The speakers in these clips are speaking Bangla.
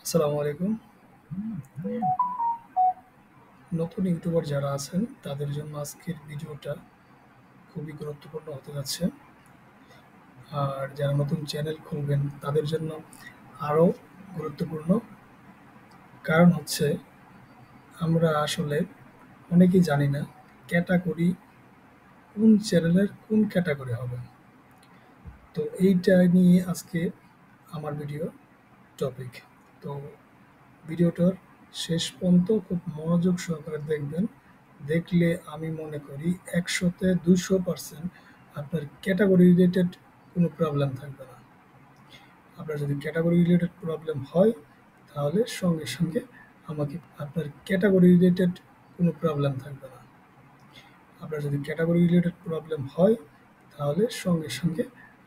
আসসালামু আলাইকুম। নতুন ইউটিউবার যারা আছেন তাদের জন্য আজকের ভিডিওটা খুবই গুরুত্বপূর্ণ হতে যাচ্ছে। আর যারা নতুন চ্যানেল খুলবেন তাদের জন্য আরও গুরুত্বপূর্ণ। কারণ হচ্ছে আমরা আসলে অনেকেই জানি না ক্যাটাগরি কোন চ্যানেলের কোন ক্যাটাগরি হবে। তো এইটা নিয়ে আজকে আমার ভিডিও টপিক। তো ভিডিওটার শেষ পর্যন্ত খুব মনোযোগ সহকারে দেখবেন। দেখলে আমি মনে করি ১০০-তে ২০০% আপনার ক্যাটাগরি রিলেটেড কোনো প্রবলেম থাকবে না। আপনার যদি ক্যাটাগরি রিলেটেড প্রবলেম হয় তাহলে সঙ্গে সঙ্গে আমাকে আপনার ক্যাটাগরি রিলেটেড কোনো প্রবলেম থাকবে না। আপনার যদি ক্যাটাগরি রিলেটেড প্রবলেম হয় তাহলে সঙ্গে সঙ্গে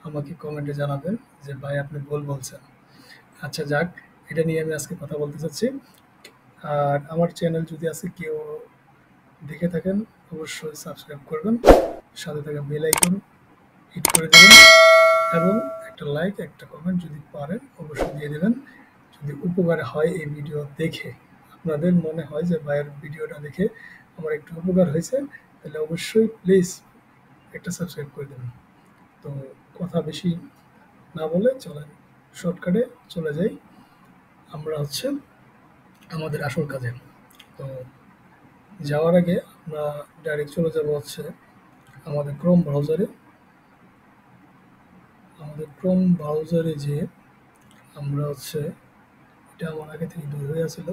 আমাকে কমেন্টে জানাবেন যে ভাই আপনি ভুল বলছেন। আচ্ছা যাক, এটা নিয়ে আমি আজকে কথা বলতে চাচ্ছি। আর আমার চ্যানেল যদি আজকে কেউ দেখে থাকেন অবশ্যই সাবস্ক্রাইব করবেন, সাথে থাকা বেল আইকন হিট করে দেবেন এবং একটা লাইক একটা কমেন্ট যদি পারেন অবশ্যই দিয়ে দেবেন। যদি উপকার হয় এই ভিডিও দেখে, আপনাদের মনে হয় যে ভাইয়ের ভিডিওটা দেখে আমার একটু উপকার হয়েছে, তাহলে অবশ্যই প্লিজ একটা সাবস্ক্রাইব করে দেবেন। তো কথা বেশি না বলে চলেন শর্টকাটে চলে যাই আমরা হচ্ছে আমাদের আসল কাজে। তো যাওয়ার আগে আমরা ডাইরেক্ট চলে যাব হচ্ছে আমাদের ক্রোম ব্রাউজারে। আমাদের ক্রোম ব্রাউজারে যে আমরা হচ্ছে, এটা আমার আগে থেকে বের হয়ে আছিল,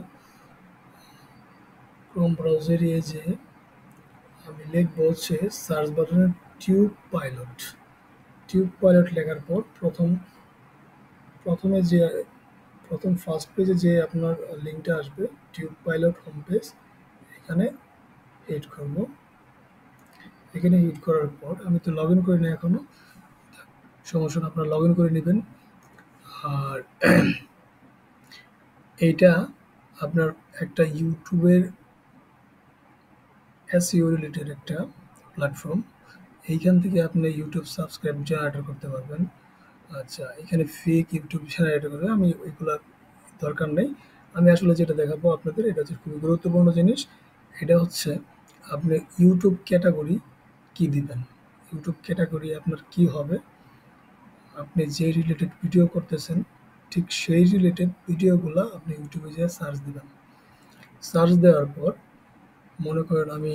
ক্রোম ব্রাউজারে যে আমি লিখবো হচ্ছে সার্চ বাটনে টিউব পাইলট। টিউব পাইলট লেখার পর প্রথমে যে প্রথম ফার্স্ট পেজে যে আপনার লিঙ্কটা আসবে টিউব পাইলট হোম পেজ, এখানে হিট করব। এখানে হিট করার পর আমি তো লগ ইন করি না এখনো, সমস্যা না, আপনারা লগ ইন করে নেবেন। আর এইটা আপনার একটা ইউটিউবের এসইও রিলেটেড একটা প্ল্যাটফর্ম। এইখান থেকে আপনি ইউটিউব সাবস্ক্রাইব জেনারেট করতে পারবেন। আচ্ছা, এখানে ফেক ইউটিউব জেনারেট করবে, আমি ওইগুলা দরকার নেই। আমি আসলে যেটা দেখাবো আপনাদের, এটা হচ্ছে খুবই গুরুত্বপূর্ণ জিনিস। এটা হচ্ছে আপনি ইউটিউব ক্যাটাগরি কি দিবেন। ইউটিউব ক্যাটাগরি আপনার কি হবে, আপনি যে রিলেটেড ভিডিও করতেছেন ঠিক সেই রিলেটেড ভিডিওগুলো আপনি ইউটিউবে যেয়ে সার্চ দিবেন। সার্চ দেওয়ার পর মনে করেন আমি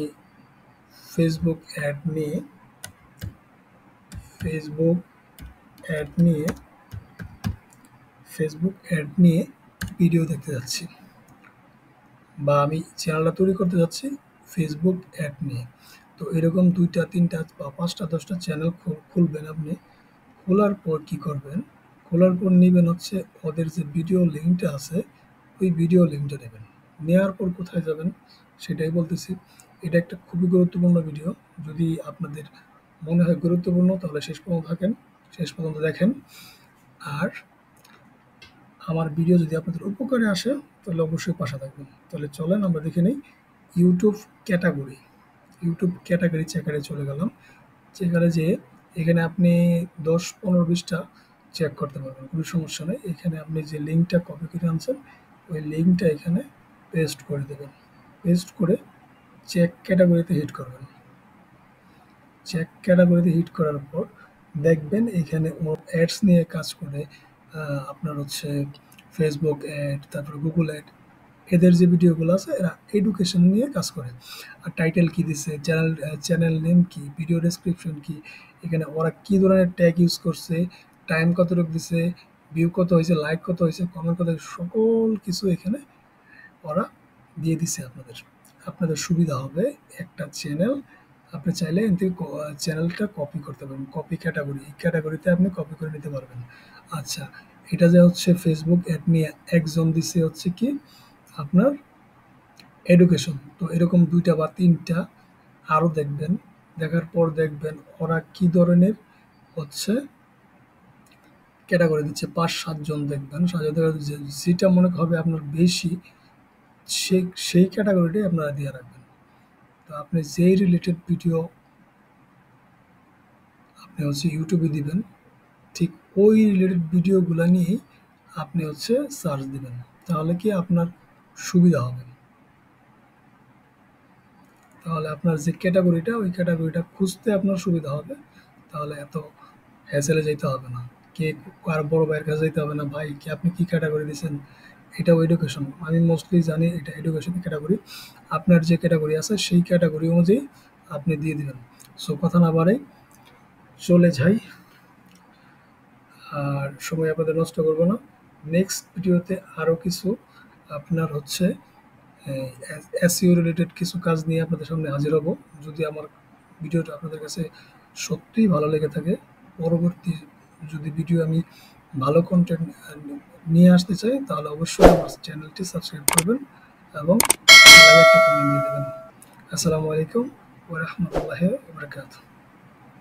ফেসবুক অ্যাড নিয়ে ফেসবুক অ্যাড নিয়ে ফেসবুক অ্যাড নিয়ে ভিডিও দেখতে যাচ্ছি, বা আমি চ্যানেলটা তৈরি করতে যাচ্ছি ফেসবুক অ্যাড নিয়ে। তো এরকম ২টা ৩টা বা ৫টা ১০টা চ্যানেল খুলবেন আপনি। খোলার পর কি করবেন, খোলার পর নিবেন হচ্ছে ওদের যে ভিডিও লিঙ্কটা আছে ওই ভিডিও লিঙ্কটা নেবেন। নেওয়ার পর কোথায় যাবেন সেটাই বলতেছি। এটা একটা খুবই গুরুত্বপূর্ণ ভিডিও। যদি আপনাদের মনে হয় গুরুত্বপূর্ণ তাহলে শেষ পর্যন্ত থাকেন, শেষ পর্যন্ত দেখেন। আর আমার ভিডিও যদি আপনাদের উপকারে আসে তাহলে অবশ্যই পাশে থাকবেন। তাহলে চলেন আমরা দেখে নিই ইউটিউব ক্যাটাগরি। ইউটিউব ক্যাটাগরি চেকারে চলে গেলাম। চেকারে যেয়ে এখানে আপনি ১০, ১৫, ২০টা চেক করতে পারবেন, কোনো সমস্যা নেই। এখানে আপনি যে লিঙ্কটা কপি করে আনছেন ওই লিঙ্কটা এখানে পেস্ট করে দেবেন। পেস্ট করে চেক ক্যাটাগরিতে হিট করবেন। চেক ক্যাটাগরিতে হিট করার পর দেখবেন এখানে ও অ্যাডস নিয়ে কাজ করে। আপনার হচ্ছে ফেসবুক অ্যাড, তারপরে গুগল অ্যাড, এদের যে ভিডিওগুলো আছে এরা এডুকেশন নিয়ে কাজ করে। আর টাইটেল কি দিছে, চ্যানেল নেম কি, ভিডিও ডেসক্রিপশন কি, এখানে ওরা কি ধরনের ট্যাগ ইউজ করছে, টাইম কতটুকু দিছে, ভিউ কত হয়েছে, লাইক কত হয়েছে, কমেন্ট কত হয়েছে, সকল কিছু এখানে ওরা দিয়ে দিছে আপনাদের। আপনাদের সুবিধা হবে একটা চ্যানেল আপনি চাইলে এখান থেকে চ্যানেলটা কপি করতে পারবেন। কপি ক্যাটাগরি, এই ক্যাটাগরিতে আপনি কপি করে নিতে পারবেন। আচ্ছা, এটা যে হচ্ছে ফেসবুক অ্যাড নিয়ে একজন দিছে হচ্ছে কি আপনার এডুকেশন। তো এরকম ২টা বা ৩টা আরও দেখবেন। দেখার পর দেখবেন ওরা কি ধরনের হচ্ছে ক্যাটাগরি দিচ্ছে। ৫-৭ জন দেখবেন। যেটা মনে হবে আপনার বেশি সেই ক্যাটাগরিটাই আপনারা দিয়ে রাখবেন। তো আপনি যেই রিলেটেড ভিডিও আপনি হচ্ছে ইউটিউবে দিবেন ঠিক ওই রিলেটেড ভিডিওগুলো নিয়েই আপনি হচ্ছে সার্চ দিবেন। তাহলে কি আপনার সুবিধা হবে। তাহলে আপনার যে ক্যাটাগরিটা ওই ক্যাটাগরিটা খুঁজতে আপনার সুবিধা হবে। তাহলে এত হ্যাসেলে যাইতে হবে না। কে কার বড় ভাইয়ের কাছে যাইতে হবে না, ভাই কি আপনি কি ক্যাটাগরি দিয়েছেন, এটাও এডুকেশন। আমি মোস্টলি জানি এটা এডুকেশন ক্যাটাগরি। আপনার যে ক্যাটাগরি আছে সেই ক্যাটাগরি অনুযায়ী আপনি দিয়ে দিবেন। সো কথা না বাড়াই চলে যাই, আর সময় আপনাদের নষ্ট করব না। নেক্সট ভিডিওতে আরও কিছু আপনার হচ্ছে এসইও রিলেটেড কিছু কাজ নিয়ে আপনাদের সামনে হাজির হব। যদি আমার ভিডিওটা আপনাদের কাছে সত্যিই ভালো লেগে থাকে, পরবর্তী যদি ভিডিও আমি ভালো কন্টেন্ট নিয়ে আসতে চাই, তাহলে অবশ্যই আমার চ্যানেলটি সাবস্ক্রাইব করবেন এবং একটা কমেন্ট দিয়ে দেবেন। আসসালামু আলাইকুম ওয়া রাহমাতুল্লাহি ওয়া বারাকাতুহু।